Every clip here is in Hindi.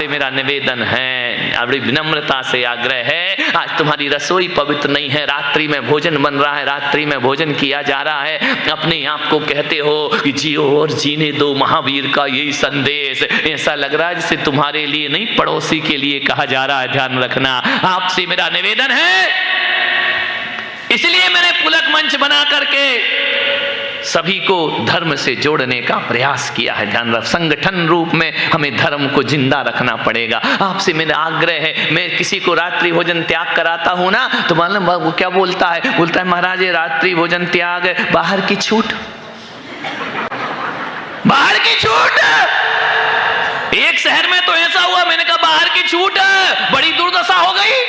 आपसे मेरा निवेदन है, बड़ी विनम्रता से आग्रह है, आज तुम्हारी रसोई पवित्र नहीं है, रात्रि में भोजन बन रहा है, रात्रि में भोजन किया जा रहा है, अपने आप को कहते हो कि जियो और जीने दो, महावीर का यही संदेश। ऐसा लग रहा है जैसे तुम्हारे लिए नहीं पड़ोसी के लिए कहा जा रहा है। ध्यान रखना, आपसे मेरा निवेदन है। इसलिए मैंने पुलक मंच बना करके सभी को धर्म से जोड़ने का प्रयास किया है। ध्यान रख, संगठन रूप में हमें धर्म को जिंदा रखना पड़ेगा। आपसे मेरा आग्रह है, मैं किसी को रात्रि भोजन त्याग कराता हूं ना, तो मालूम वो क्या बोलता है? बोलता है महाराज ये रात्रि भोजन त्याग बाहर की छूट, बाहर की छूट। एक शहर में तो ऐसा हुआ, मैंने कहा बाहर की छूट, बड़ी दुर्दशा हो गई।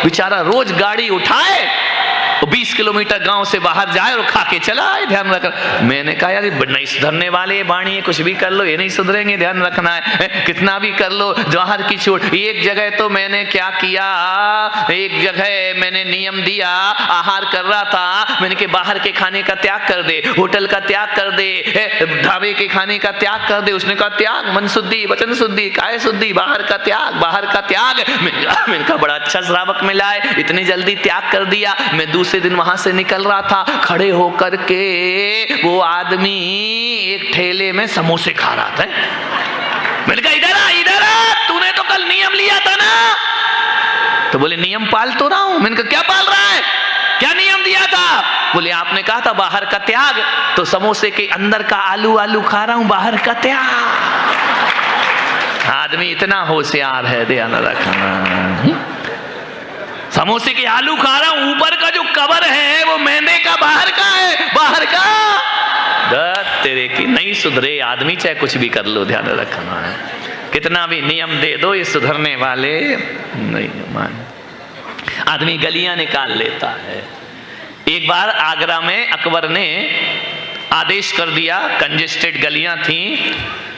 बेचारा रोज गाड़ी उठाए, 20 किलोमीटर गांव से बाहर जाए और खा के चला आए। ध्यान रखना, मैंने कहा यार नहीं सुधरने वाले बाणी है, कुछ भी कर लो ये नहीं सुधरेंगे। ध्यान रखना है, कितना भी कर लो, बाहर की छूट। एक जगह तो मैंने क्या किया, एक जगह मैंने नियम दिया, आहार कर रहा था, मैंने कहा बाहर के खाने का त्याग कर दे, होटल का त्याग कर दे, ढाबे के खाने का त्याग कर दे। उसने कहा त्याग, मन शुद्धि, वचन शुद्धि, काय शुद्धि, बाहर का त्याग, बाहर का त्याग। मैंने कहा बड़ा अच्छा श्रावक मिला है, इतनी जल्दी त्याग कर दिया। मैं दूसरे दिन वहां से निकल रहा था, खड़े होकर के वो आदमी एक ठेले में समोसे खा रहा था। मैंने कहा इधर आ, तूने तो कल नियम लिया था ना। तो बोले नियम पाल तो रहा हूं। मैंने कहा क्या पाल रहा है, क्या नियम दिया था? बोले आपने कहा था बाहर का त्याग, तो समोसे के अंदर का आलू खा रहा हूं, बाहर का त्याग। आदमी इतना होशियार है, ध्यान रखना। समोसे के आलू खा रहा हूं, ऊपर का जो कवर है वो मैदे का, बाहर का है, बाहर का। तेरे की नहीं सुधरे आदमी, चाहे कुछ भी कर लो। ध्यान रखना है, कितना भी नियम दे दो ये सुधरने वाले नहीं मान। आदमी गलियां निकाल लेता है। एक बार आगरा में अकबर ने आदेश कर दिया, कंजेस्टेड गलियां थी,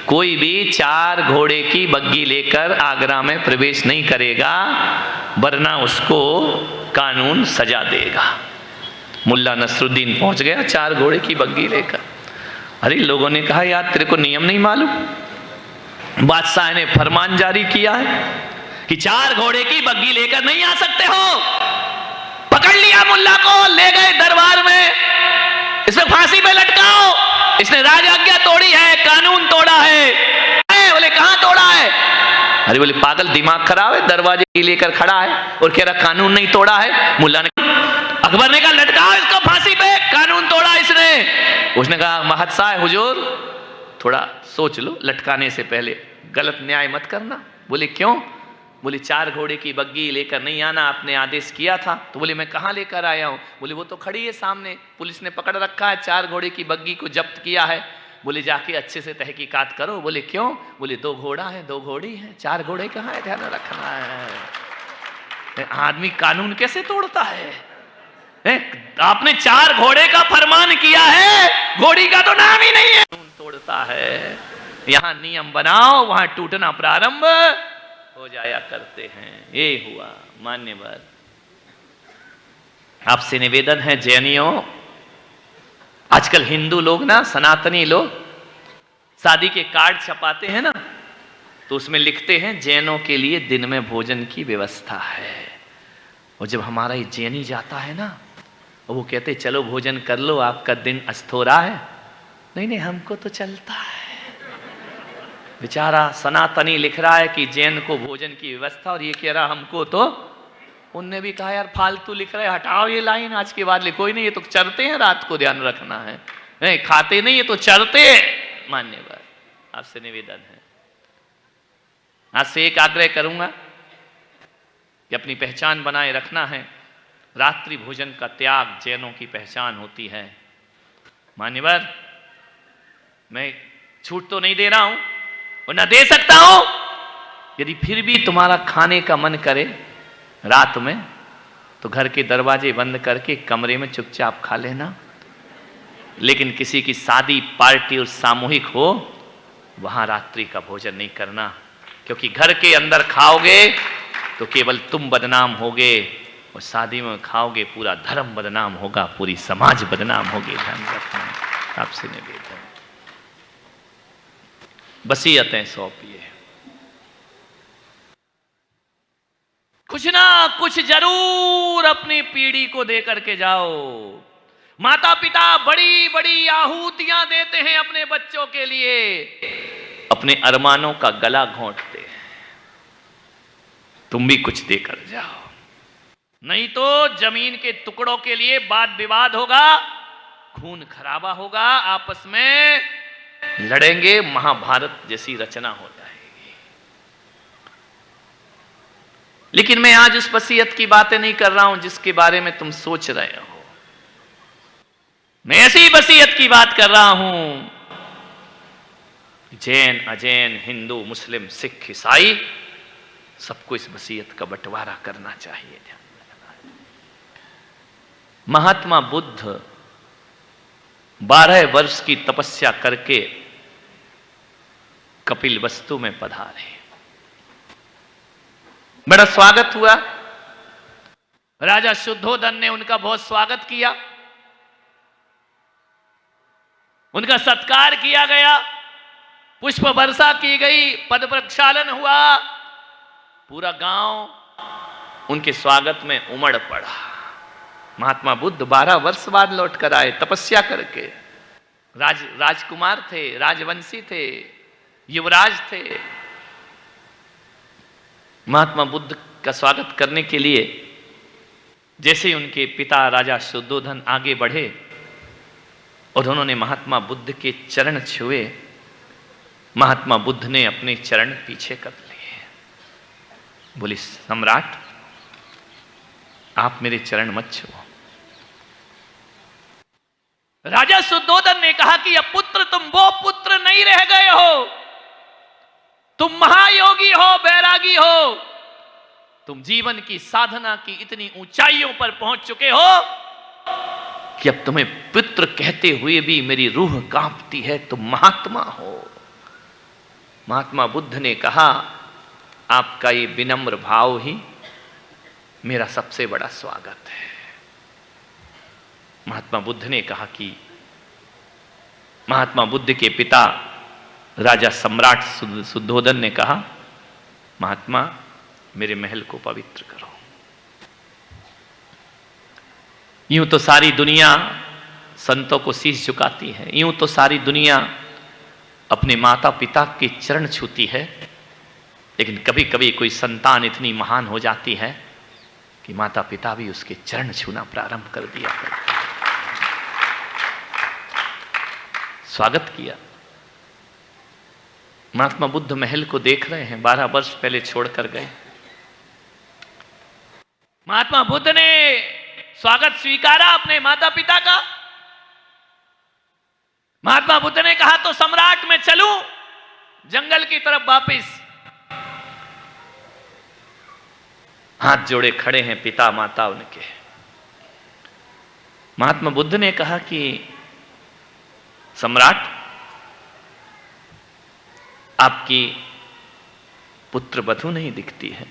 कोई भी 4 घोड़े की बग्गी लेकर आगरा में प्रवेश नहीं करेगा, वरना उसको कानून सजा देगा। मुल्ला नसरुद्दीन पहुंच गया 4 घोड़े की बग्गी लेकर। अरे लोगों ने कहा यार तेरे को नियम नहीं मालूम? बादशाह ने फरमान जारी किया है कि 4 घोड़े की बग्गी लेकर नहीं आ सकते हो। पकड़ लिया मुल्ला को, ले गए दरबार में, इसमें फांसी पे लटकाओ, इसने राज आज्ञा तोड़ी है, कानून तोड़ा है। बोले कहां तोड़ा है? अरे बोले पागल, दिमाग खराब है, दरवाजे लेकर खड़ा है और कह रहा कानून नहीं तोड़ा है। मुल्ला ने, अकबर ने कहा लटकाओ इसको फांसी पे, कानून तोड़ा इसने। उसने कहा महतशाह हुजूर थोड़ा सोच लो, लटकाने से पहले गलत न्याय मत करना। बोले क्यों? बोले 4 घोड़े की बग्गी लेकर नहीं आना, आपने आदेश किया था। तो बोले मैं कहाँ लेकर आया हूँ? बोले वो तो खड़ी है सामने, पुलिस ने पकड़ रखा है, 4 घोड़े की बग्गी को जब्त किया है। बोले जाके अच्छे से तहकीकात करो। बोले क्यों? बोले 2 घोड़ा है, 2 घोड़ी है, 4 घोड़े कहाँ है? ध्यान रखना है। आदमी कानून कैसे तोड़ता है? आपने 4 घोड़े का फरमान किया है, घोड़ी का तो नाम ही नहीं है, कानून तोड़ता है। यहाँ नियम बनाओ, वहां टूटना प्रारंभ हो जाया करते हैं। ये हुआ मान्यवर। आपसे निवेदन है जैनियों, आजकल हिंदू लोग ना, सनातनी लोग शादी के कार्ड छपाते हैं ना, तो उसमें लिखते हैं जैनों के लिए दिन में भोजन की व्यवस्था है। और जब हमारा ये जैनी जाता है ना, और वो कहते चलो भोजन कर लो, आपका दिन अस्त हो रहा है। नहीं नहीं, हमको तो चलता है। बेचारा सनातनी लिख रहा है कि जैन को भोजन की व्यवस्था, और ये कह रहा हमको तो। उनने भी कहा यार फालतू लिख रहे, हटाओ ये लाइन, आज के बाद लिखो ही नहीं, ये तो चरते हैं रात को, ध्यान रखना है। नहीं खाते नहीं, ये तो चरते हैं। मान्यवर, आपसे निवेदन है, आज से एक आग्रह करूंगा कि अपनी पहचान बनाए रखना है। रात्रि भोजन का त्याग जैनों की पहचान होती है। मान्यवर, मैं छूट तो नहीं दे रहा हूं और न दे सकता हूं। यदि फिर भी तुम्हारा खाने का मन करे रात में, तो घर के दरवाजे बंद करके कमरे में चुपचाप खा लेना। लेकिन किसी की शादी पार्टी और सामूहिक हो, वहां रात्रि का भोजन नहीं करना, क्योंकि घर के अंदर खाओगे तो केवल तुम बदनाम होगे, और शादी में खाओगे पूरा धर्म बदनाम होगा, पूरी समाज बदनाम होगी। ध्यान रखना, आपसे निवेदन। वसीयतें सौंपिए। कुछ ना कुछ जरूर अपनी पीढ़ी को दे करके जाओ। माता पिता बड़ी बड़ी आहुतियां देते हैं अपने बच्चों के लिए, अपने अरमानों का गला घोंटते हैं। तुम भी कुछ देकर जाओ, नहीं तो जमीन के टुकड़ों के लिए वाद विवाद होगा, खून खराबा होगा, आपस में लड़ेंगे, महाभारत जैसी रचना हो जाएगी। लेकिन मैं आज उस वसीयत की बातें नहीं कर रहा हूं जिसके बारे में तुम सोच रहे हो। मैं ऐसी वसीयत की बात कर रहा हूं, जैन अजैन, हिंदू मुस्लिम सिख ईसाई, सबको इस वसीयत का बंटवारा करना चाहिए। महात्मा बुद्ध 12 वर्ष की तपस्या करके कपिलवस्तु में पधारे। बड़ा स्वागत हुआ, राजा शुद्धोधन ने उनका बहुत स्वागत किया, उनका सत्कार किया गया, पुष्प वर्षा की गई, पद प्रक्षालन हुआ, पूरा गांव उनके स्वागत में उमड़ पड़ा। महात्मा बुद्ध 12 वर्ष बाद लौट कर आए तपस्या करके। राजकुमार थे, राजवंशी थे, युवराज थे। महात्मा बुद्ध का स्वागत करने के लिए जैसे ही उनके पिता राजा शुद्धोधन आगे बढ़े और उन्होंने महात्मा बुद्ध के चरण छुए, महात्मा बुद्ध ने अपने चरण पीछे कर लिए। बोले, सम्राट आप मेरे चरण मत छुओ। राजा शुद्धोधन ने कहा कि अब पुत्र तुम वो पुत्र नहीं रह गए हो, तुम महायोगी हो, बैरागी हो, तुम जीवन की साधना की इतनी ऊंचाइयों पर पहुंच चुके हो कि अब तुम्हें पुत्र कहते हुए भी मेरी रूह कांपती है, तुम महात्मा हो। महात्मा बुद्ध ने कहा, आपका ये विनम्र भाव ही मेरा सबसे बड़ा स्वागत है। महात्मा बुद्ध ने कहा कि महात्मा बुद्ध के पिता राजा सम्राट शुद्धोधन ने कहा, महात्मा मेरे महल को पवित्र करो। यूं तो सारी दुनिया संतों को शीश झुकाती है, यूं तो सारी दुनिया अपने माता पिता के चरण छूती है, लेकिन कभी कभी कोई संतान इतनी महान हो जाती है कि माता पिता भी उसके चरण छूना प्रारंभ कर दिया करते। स्वागत किया। महात्मा बुद्ध महल को देख रहे हैं, 12 वर्ष पहले छोड़कर गए। महात्मा बुद्ध ने स्वागत स्वीकारा अपने माता पिता का। महात्मा बुद्ध ने कहा, तो सम्राट मैं चलूं जंगल की तरफ वापिस। हाथ जोड़े खड़े हैं पिता माता उनके। महात्मा बुद्ध ने कहा कि सम्राट आपकी पुत्र वधू नहीं दिखती है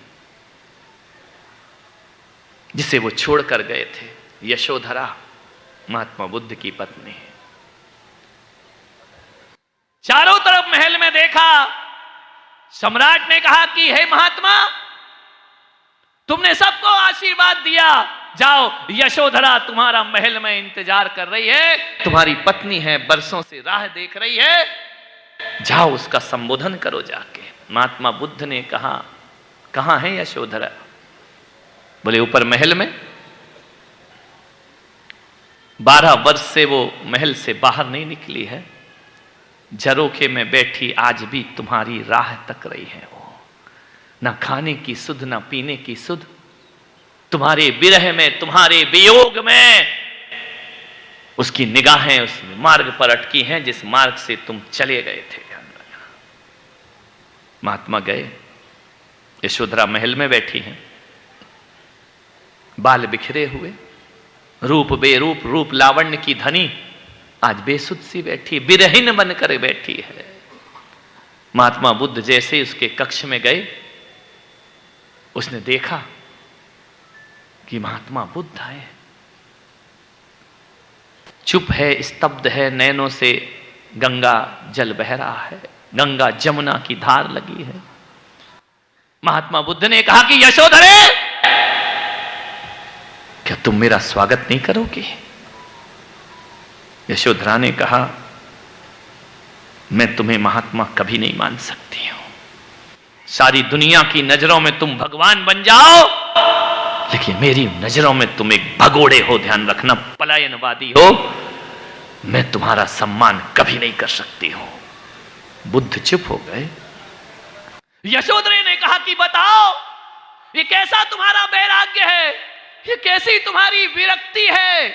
जिसे वो छोड़कर गए थे, यशोधरा महात्मा बुद्ध की पत्नी। चारों तरफ महल में देखा, सम्राट ने कहा कि हे महात्मा, तुमने सबको आशीर्वाद दिया, जाओ यशोधरा तुम्हारा महल में इंतजार कर रही है, तुम्हारी पत्नी है, बरसों से राह देख रही है, जाओ उसका संबोधन करो जाके। महात्मा बुद्ध ने कहा, कहां है यशोधरा? बोले ऊपर महल में। 12 वर्ष से वो महल से बाहर नहीं निकली है, झरोखे में बैठी आज भी तुम्हारी राह तक रही है। वो ना खाने की सुध, ना पीने की सुध, तुम्हारे विरह में, तुम्हारे वियोग में उसकी निगाहें उस मार्ग पर अटकी हैं जिस मार्ग से तुम चले गए थे। महात्मा गए, यशोधरा महल में बैठी हैं, बाल बिखरे हुए, रूप बेरूप, रूप लावण्य की धनी आज बेसुध सी बैठी, विरहीन बनकर बैठी है। महात्मा बुद्ध जैसे ही उसके कक्ष में गए, उसने देखा कि महात्मा बुद्ध आए, चुप है, स्तब्ध है, नैनों से गंगा जल बह रहा है, गंगा जमुना की धार लगी है। महात्मा बुद्ध ने कहा कि यशोधरे तुम मेरा स्वागत नहीं करोगे? यशोधरा ने कहा, मैं तुम्हें महात्मा कभी नहीं मान सकती हूं। सारी दुनिया की नजरों में तुम भगवान बन जाओ, लेकिन मेरी नजरों में तुम एक भगोड़े हो, ध्यान रखना, पलायनवादी हो। मैं तुम्हारा सम्मान कभी नहीं कर सकती हूं। बुद्ध चुप हो गए। यशोधरा ने कहा कि बताओ, ये कैसा तुम्हारा वैराग्य है, ये कैसी तुम्हारी विरक्ति है?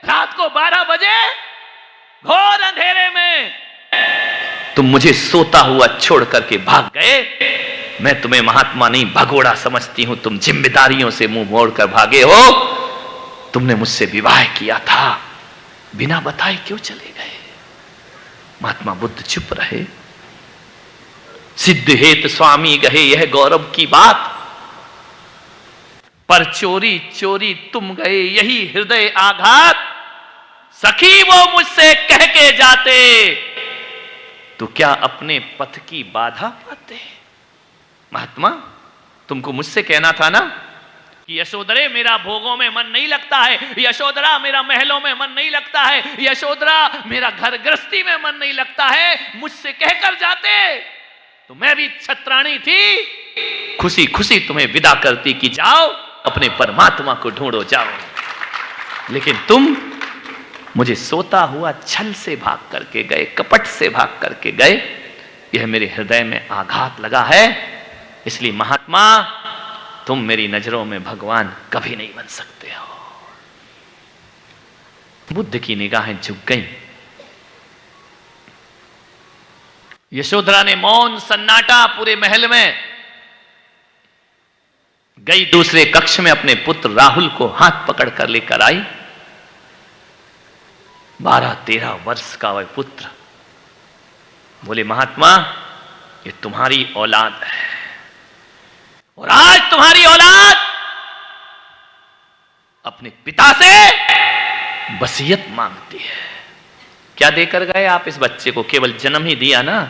रात को 12 बजे घोर अंधेरे में तुम मुझे सोता हुआ छोड़ करके भाग गए। मैं तुम्हें महात्मा नहीं, भगोड़ा समझती हूं। तुम जिम्मेदारियों से मुंह मोड़कर भागे हो। तुमने मुझसे विवाह किया था, बिना बताए क्यों चले गए? महात्मा बुद्ध चुप रहे। सिद्ध हेत स्वामी गहे, यह गौरव की बात, पर चोरी चोरी तुम गए, यही हृदय आघात। सखी वो मुझसे कह के जाते, तो क्या अपने पथ की बाधा पाते? महात्मा, तुमको मुझसे कहना था ना कि यशोधरा मेरा भोगों में मन नहीं लगता है, यशोधरा मेरा महलों में मन नहीं लगता है, यशोधरा मेरा घर गृहस्थी में मन नहीं लगता है। मुझसे कहकर जाते तो मैं भी छत्राणी थी, खुशी खुशी तुम्हें विदा करती कि जाओ अपने परमात्मा को ढूंढो, जाओ। लेकिन तुम मुझे सोता हुआ छल से भाग करके गए, कपट से भाग करके गए। यह मेरे हृदय में आघात लगा है। इसलिए महात्मा, तुम मेरी नजरों में भगवान कभी नहीं बन सकते हो। बुद्ध की निगाहें झुक गईं। यशोधरा ने मौन सन्नाटा पूरे महल में गई। दूसरे कक्ष में अपने पुत्र राहुल को हाथ पकड़कर लेकर आई। 12-13 वर्ष का वह पुत्र। बोले, महात्मा, ये तुम्हारी औलाद है, और आज तुम्हारी औलाद अपने पिता से वसीयत मांगती है। क्या देकर गए आप इस बच्चे को? केवल जन्म ही दिया ना।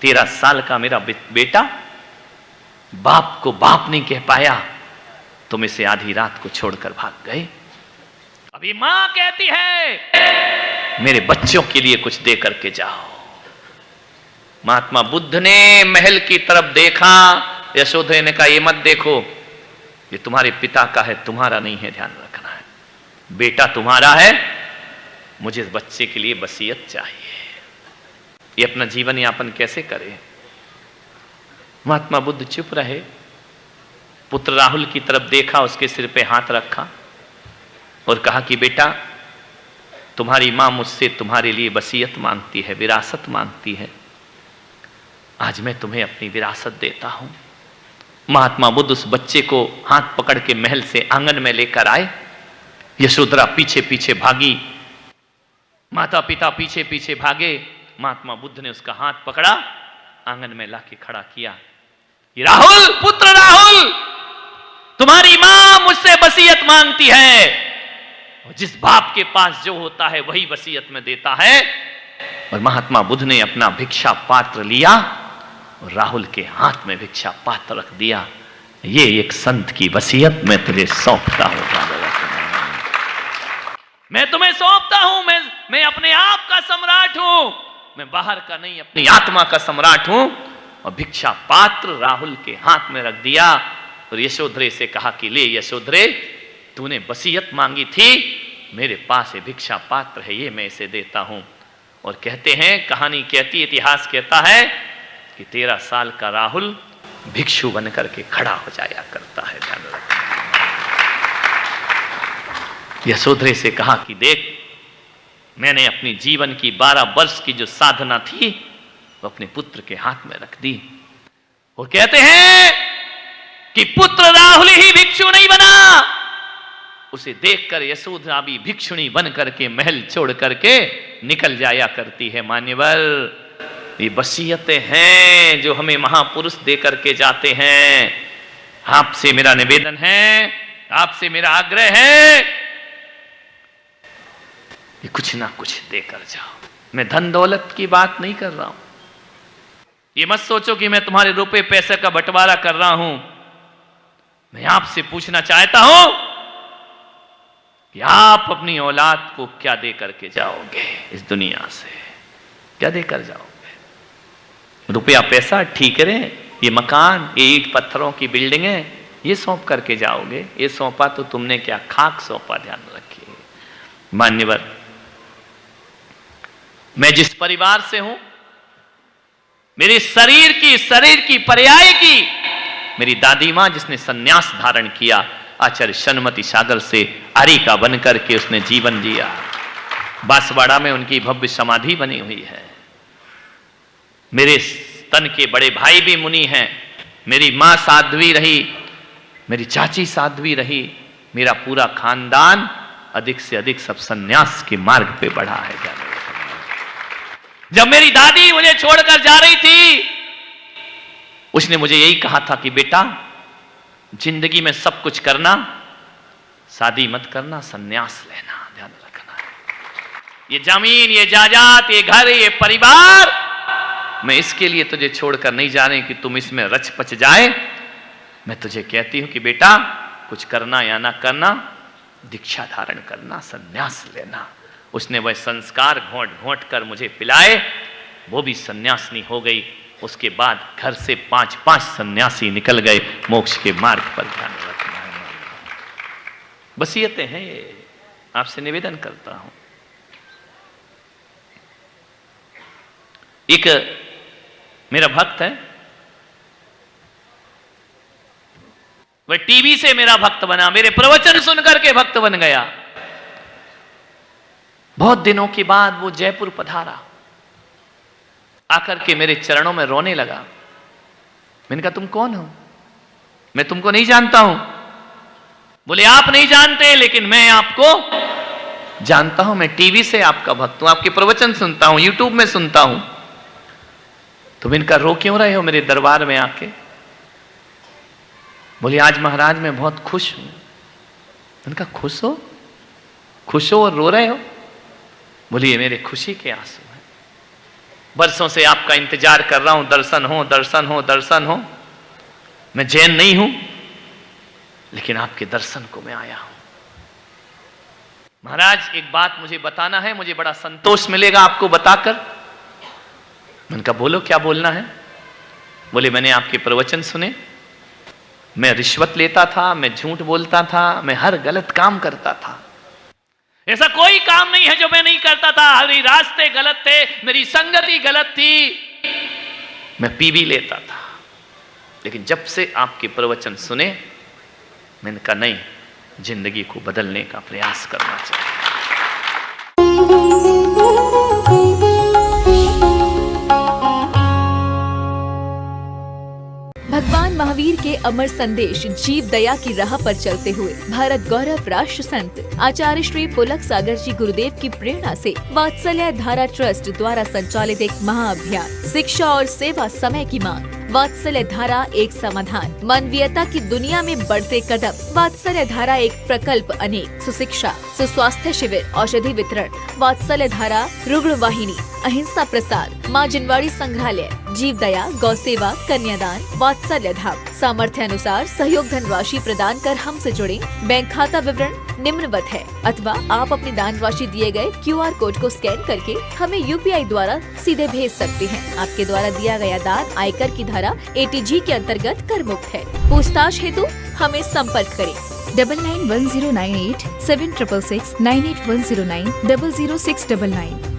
13 साल का मेरा बेटा, बाप को बाप नहीं कह पाया, तुम इसे आधी रात को छोड़कर भाग गए। अभी मां कहती है मेरे बच्चों के लिए कुछ दे करके जाओ। महात्मा बुद्ध ने महल की तरफ देखा। यशोधरा ने कहा, ये मत देखो, ये तुम्हारे पिता का है, तुम्हारा नहीं है, ध्यान रखना है। बेटा तुम्हारा है, मुझे इस बच्चे के लिए वसीयत चाहिए। ये अपना जीवन यापन कैसे करे? महात्मा बुद्ध चुप रहे। पुत्र राहुल की तरफ देखा, उसके सिर पे हाथ रखा और कहा कि बेटा, तुम्हारी मां मुझसे तुम्हारे लिए वसीयत मांगती है, विरासत मांगती है। आज मैं तुम्हें अपनी विरासत देता हूं। महात्मा बुद्ध उस बच्चे को हाथ पकड़ के महल से आंगन में लेकर आए। यशोधरा पीछे पीछे भागी, माता पिता पीछे पीछे भागे। महात्मा बुद्ध ने उसका हाथ पकड़ा, आंगन में लाके खड़ा किया। राहुल, पुत्र राहुल, तुम्हारी मां मुझसे वसीयत मांगती है, और जिस बाप के पास जो होता है वही वसीयत में देता है। और महात्मा बुद्ध ने अपना भिक्षा पात्र लिया और राहुल के हाथ में भिक्षा पात्र रख दिया। ये एक संत की वसीयत मैं तुझे सौंपता हूं, मैं तुम्हें सौंपता हूं। मैं अपने आप का सम्राट हूं, मैं बाहर का नहीं, अपनी आत्मा का सम्राट हूं। और भिक्षा पात्र राहुल के हाथ में रख दिया और यशोधरा से कहा कि ले यशोधरा, तूने वसीयत मांगी थी, मेरे पास ये भिक्षा पात्र है, ये मैं इसे देता हूं। और कहते हैं, कहानी कहती, इतिहास कहता है कि 13 साल का राहुल भिक्षु बनकर के खड़ा हो जाया करता है। ध्यान रखना। यशोधरा से कहा कि देख, मैंने अपनी जीवन की 12 वर्ष की जो साधना थी वो अपने पुत्र के हाथ में रख दी। वो कहते हैं कि पुत्र राहुल ही भिक्षु नहीं बना, उसे देखकर यशोधरा भी भिक्षुणी बन करके महल छोड़ करके निकल जाया करती है। मान्यवर, ये वसीयतें हैं जो हमें महापुरुष दे करके जाते हैं। आपसे मेरा निवेदन है, आपसे मेरा आग्रह है कि कुछ ना कुछ देकर जाओ। मैं धन दौलत की बात नहीं कर रहा हूं। ये मत सोचो कि मैं तुम्हारे रुपए पैसे का बंटवारा कर रहा हूं। मैं आपसे पूछना चाहता हूं कि आप अपनी औलाद को क्या दे करके जाओगे इस दुनिया से, क्या देकर जाओगे? रुपया पैसा, ठीकरे, ये मकान, ये ईंट पत्थरों की बिल्डिंगें, ये सौंप करके जाओगे? ये सौंपा तो तुमने क्या खाक सौंपा, ध्यान रखिए। मान्यवर, मैं जिस परिवार से हूं, मेरे शरीर की पर्याय की मेरी दादी मां जिसने सन्यास धारण किया, आचार्य शनमती सागर से अरिका बनकर के उसने जीवन जिया। बांसवाड़ा में उनकी भव्य समाधि बनी हुई है। मेरे स्तन के बड़े भाई भी मुनि हैं। मेरी मां साध्वी रही, मेरी चाची साध्वी रही, मेरा पूरा खानदान अधिक से अधिक सब सन्यास के मार्ग पे बढ़ा है। जब मेरी दादी मुझे छोड़कर जा रही थी, उसने मुझे यही कहा था कि बेटा, जिंदगी में सब कुछ करना, शादी मत करना, सन्यास लेना, ध्यान रखना है। ये जमीन, ये जायदाद, ये घर, ये परिवार, मैं इसके लिए तुझे छोड़कर नहीं जा रही कि तुम इसमें रच पच जाए। मैं तुझे कहती हूं कि बेटा, कुछ करना या ना करना, दीक्षा धारण करना, सन्यास लेना। उसने वह संस्कार घोंट घोंट कर मुझे पिलाए, वो भी सन्यासिनी हो गई। उसके बाद घर से 5-5 सन्यासी निकल गए मोक्ष के मार्ग पर। ध्यान रखना है, वसीयतें हैं ये, आपसे निवेदन करता हूं। एक मेरा भक्त है, वह टीवी से मेरा भक्त बना, मेरे प्रवचन सुनकर के भक्त बन गया। बहुत दिनों के बाद वो जयपुर पधारा, आकर के मेरे चरणों में रोने लगा। मैंने कहा, तुम कौन हो? मैं तुमको नहीं जानता हूं। बोले, आप नहीं जानते, लेकिन मैं आपको जानता हूं। मैं टीवी से आपका भक्त हूं, आपके प्रवचन सुनता हूं, यूट्यूब में सुनता हूं। तुम इनका रो क्यों रहे हो मेरे दरबार में आके? बोले, आज महाराज मैं बहुत खुश हूं। मैंने कहा, खुश हो? खुश हो और रो रहे हो? बोले, ये मेरे खुशी के आंसू हैं। बरसों से आपका इंतजार कर रहा हूं, दर्शन हो, दर्शन हो, दर्शन हो। मैं जैन नहीं हूं, लेकिन आपके दर्शन को मैं आया हूं। महाराज, एक बात मुझे बताना है, मुझे बड़ा संतोष मिलेगा आपको बताकर। मैंने कहा, बोलो, क्या बोलना है? बोले, मैंने आपके प्रवचन सुने, मैं रिश्वत लेता था, मैं झूठ बोलता था, मैं हर गलत काम करता था। ऐसा कोई काम नहीं है जो मैं नहीं करता था। हमारे रास्ते गलत थे, मेरी संगति गलत थी, मैं पी भी लेता था। लेकिन जब से आपके प्रवचन सुने, मैंने कहा, नहीं, जिंदगी को बदलने का प्रयास करना चाहिए। भगवान महावीर के अमर संदेश जीव दया की राह पर चलते हुए भारत गौरव राष्ट्र संत आचार्य श्री पुलक सागर जी गुरुदेव की प्रेरणा से वात्सल्य धारा ट्रस्ट द्वारा संचालित एक महाअभियान शिक्षा और सेवा समय की मांग। वात्सल्य धारा एक समाधान, मानवीयता की दुनिया में बढ़ते कदम। वात्सल्य धारा एक प्रकल्प अनेक, सुशिक्षा, सुस्वास्थ्य शिविर, औषधि वितरण, वात्सल्य धारा रुग्ण वाहिनी, अहिंसा प्रसाद, माँ जिनवाड़ी संग्रहालय, जीव दया, गौ सेवा, कन्यादान, वात्सल्य धाम। सामर्थ्य अनुसार सहयोग धनराशि प्रदान कर हमसे जुड़े। बैंक खाता विवरण निम्नवत है, अथवा आप अपनी दान राशि दिए गए QR कोड को स्कैन करके हमें UPI द्वारा सीधे भेज सकते हैं। आपके द्वारा दिया गया दान आयकर की धारा ATG के अंतर्गत कर मुक्त है। पूछताछ हेतु हमें संपर्क करें 991098 7666 98109 00699।